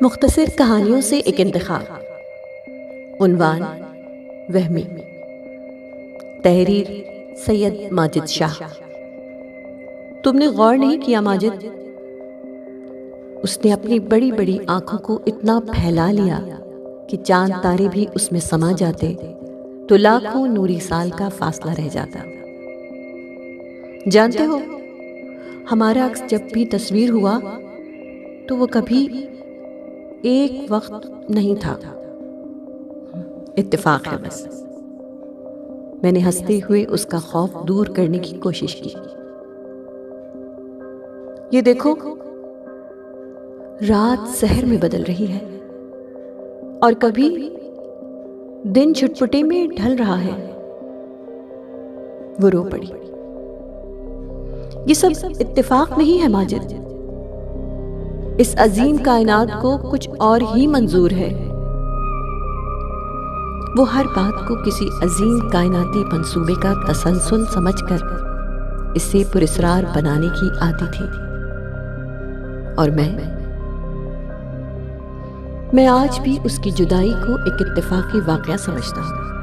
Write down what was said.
मुख्तसर कहानियों से एक इंतखाब। उन्वान वहमी। तहरीर सैयद माजिद शाह। तुमने गौर नहीं किया माजिद, उसने अपनी बड़ी बड़ी आंखों को इतना फैला लिया कि चांद तारे भी उसमें समा जाते तो लाखों नूरी साल का फासला रह जाता। जानते हो, हमारा अक्स जब भी तस्वीर हुआ तो वो कभी एक वक्त नहीं था। इत्तेफाक है बस। मैंने हंसते हुए उसका खौफ दूर करने की कोशिश की। ये देखो, रात सहर में बदल रही है और कभी दिन छुटपुटे में ढल रहा है। वो रो पड़ी। ये सब इत्तेफाक नहीं है माजिद। इस अजीम कायनात को कुछ और ही मंजूर है। वो हर बात को किसी अजीम कायनाती मंसूबे का तसलसल समझकर इसे पुरस्रार बनाने की आदी थी। और मैं आज भी उसकी जुदाई को एक इत्तेफाकी वाकया समझता हूं।